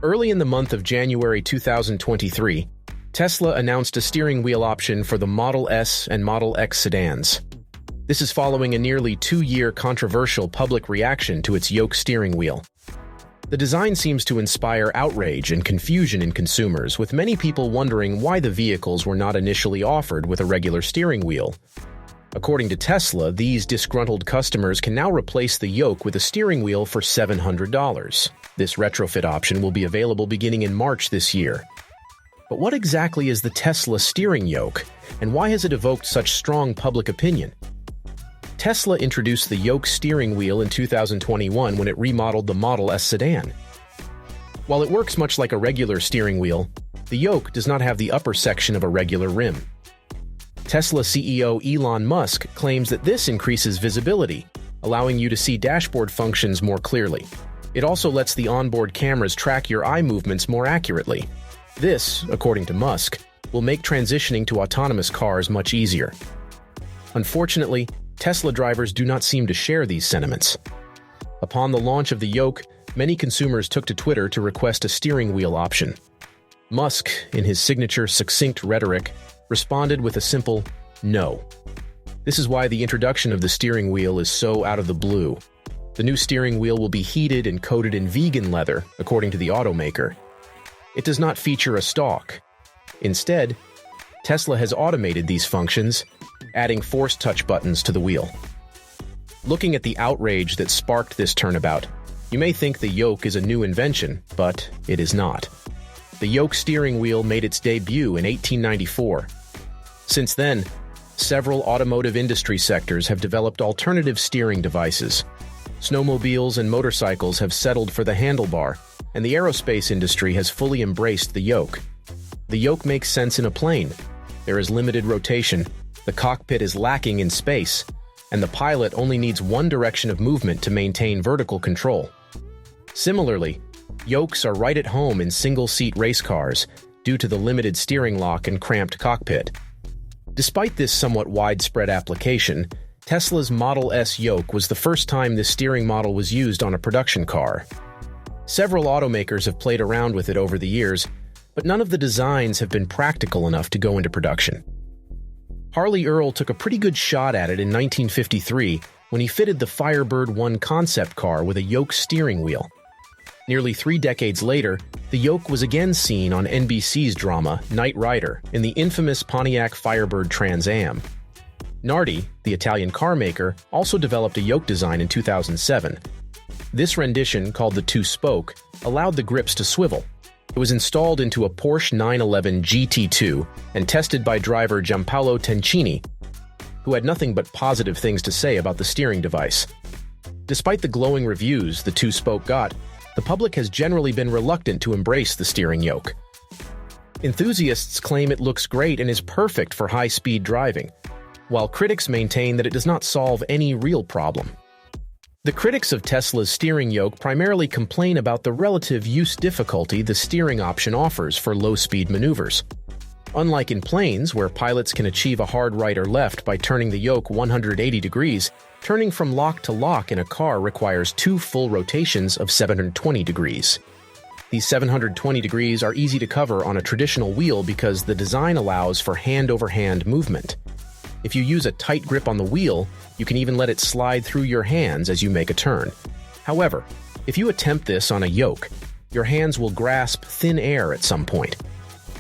Early in the month of January 2023, Tesla announced a steering wheel option for the Model S and Model X sedans. This is following a nearly 2-year controversial public reaction to its Yoke steering wheel. The design seems to inspire outrage and confusion in consumers, with many people wondering why the vehicles were not initially offered with a regular steering wheel. According to Tesla, these disgruntled customers can now replace the Yoke with a steering wheel for $700. This retrofit option will be available beginning in March this year. But what exactly is the Tesla steering yoke, and why has it evoked such strong public opinion? Tesla introduced the Yoke steering wheel in 2021 when it remodeled the Model S sedan. While it works much like a regular steering wheel, the Yoke does not have the upper section of a regular rim. Tesla CEO Elon Musk claims that this increases visibility, allowing you to see dashboard functions more clearly. It also lets the onboard cameras track your eye movements more accurately. This, according to Musk, will make transitioning to autonomous cars much easier. Unfortunately, Tesla drivers do not seem to share these sentiments. Upon the launch of the Yoke, many consumers took to Twitter to request a steering wheel option. Musk, in his signature succinct rhetoric, responded with a simple no. This is why the introduction of the steering wheel is so out of the blue. The new steering wheel will be heated and coated in vegan leather, according to the automaker. It does not feature a stalk. Instead, Tesla has automated these functions, adding force touch buttons to the wheel. Looking at the outrage that sparked this turnabout, you may think the Yoke is a new invention, but it is not. The Yoke steering wheel made its debut in 1894. Since then, several automotive industry sectors have developed alternative steering devices. Snowmobiles and motorcycles have settled for the handlebar, and the aerospace industry has fully embraced the Yoke. The Yoke makes sense in a plane. There is limited rotation, the cockpit is lacking in space, and the pilot only needs one direction of movement to maintain vertical control. Similarly, Yokes are right at home in single-seat race cars due to the limited steering lock and cramped cockpit. Despite this somewhat widespread application, Tesla's Model S Yoke was the first time this steering model was used on a production car. Several automakers have played around with it over the years, but none of the designs have been practical enough to go into production. Harley Earl took a pretty good shot at it in 1953 when he fitted the Firebird 1 concept car with a Yoke steering wheel. Nearly 3 decades later, the Yoke was again seen on NBC's drama Knight Rider in the infamous Pontiac Firebird Trans Am. Nardi, the Italian car maker, also developed a Yoke design in 2007. This rendition, called the two-spoke, allowed the grips to swivel. It was installed into a Porsche 911 GT2 and tested by driver Giampaolo Tencini, who had nothing but positive things to say about the steering device. Despite the glowing reviews the two-spoke got, the public has generally been reluctant to embrace the steering yoke. Enthusiasts claim it looks great and is perfect for high-speed driving, while critics maintain that it does not solve any real problem. The critics of Tesla's steering yoke primarily complain about the relative use difficulty the steering option offers for low-speed maneuvers. Unlike in planes, where pilots can achieve a hard right or left by turning the yoke 180 degrees, turning from lock to lock in a car requires 2 full rotations of 720 degrees. These 720 degrees are easy to cover on a traditional wheel because the design allows for hand-over-hand movement. If you use a tight grip on the wheel, you can even let it slide through your hands as you make a turn. However, if you attempt this on a yoke, your hands will grasp thin air at some point.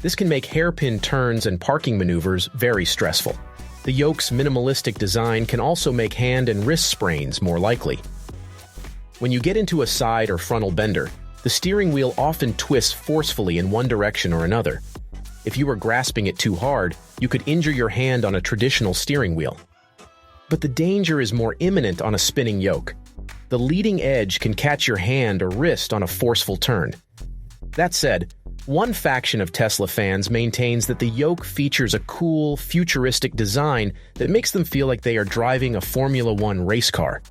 This can make hairpin turns and parking maneuvers very stressful. The yoke's minimalistic design can also make hand and wrist sprains more likely. When you get into a side or frontal bender, the steering wheel often twists forcefully in one direction or another. If you are grasping it too hard, you could injure your hand on a traditional steering wheel. But the danger is more imminent on a spinning yoke. The leading edge can catch your hand or wrist on a forceful turn. That said, one faction of Tesla fans maintains that the yoke features a cool, futuristic design that makes them feel like they are driving a Formula One race car.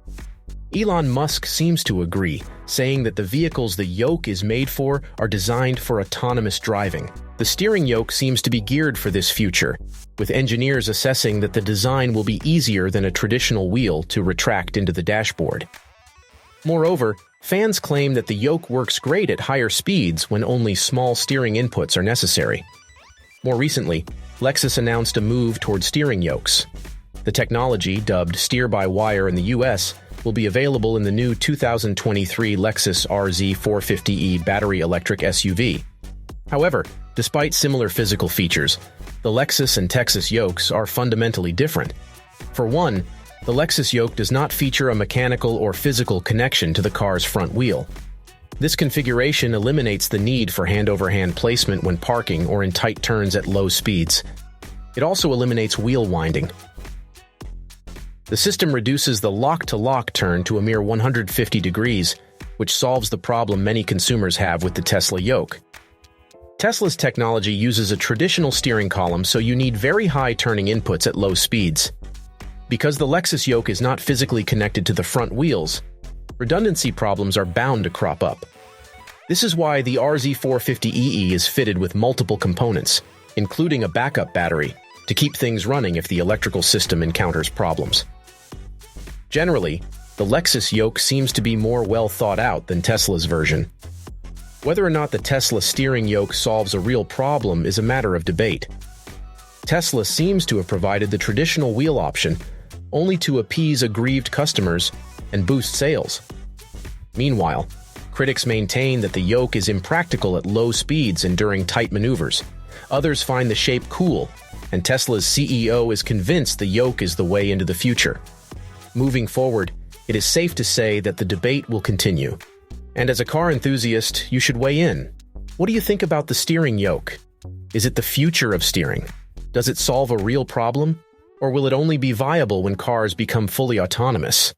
Elon Musk seems to agree, saying that the vehicles the yoke is made for are designed for autonomous driving. The steering yoke seems to be geared for this future, with engineers assessing that the design will be easier than a traditional wheel to retract into the dashboard. Moreover, Fans claim that the Yoke works great at higher speeds when only small steering inputs are necessary. More recently, Lexus announced a move toward steering yokes. The technology, dubbed steer-by-wire in the US, will be available in the new 2023 Lexus RZ450e battery electric SUV. However, despite similar physical features, the Lexus and Texas Yokes are fundamentally different. For one, the Lexus Yoke does not feature a mechanical or physical connection to the car's front wheel. This configuration eliminates the need for hand-over-hand placement when parking or in tight turns at low speeds. It also eliminates wheel winding. The system reduces the lock-to-lock turn to a mere 150 degrees, which solves the problem many consumers have with the Tesla Yoke. Tesla's technology uses a traditional steering column, so you need very high turning inputs at low speeds. Because the Lexus Yoke is not physically connected to the front wheels, redundancy problems are bound to crop up. This is why the RZ450e is fitted with multiple components, including a backup battery, to keep things running if the electrical system encounters problems. Generally, the Lexus Yoke seems to be more well thought out than Tesla's version. Whether or not the Tesla steering yoke solves a real problem is a matter of debate. Tesla seems to have provided the traditional wheel option only to appease aggrieved customers and boost sales. Meanwhile, critics maintain that the yoke is impractical at low speeds and during tight maneuvers. Others find the shape cool, and Tesla's CEO is convinced the yoke is the way into the future. Moving forward, it is safe to say that the debate will continue. And as a car enthusiast, you should weigh in. What do you think about the steering yoke? Is it the future of steering? Does it solve a real problem? Or will it only be viable when cars become fully autonomous?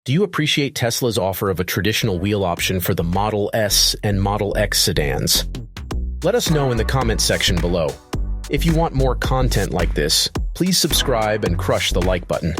Do you appreciate Tesla's offer of a traditional wheel option for the Model S and Model X sedans? Let us know in the comments section below. If you want more content like this, please subscribe and crush the like button.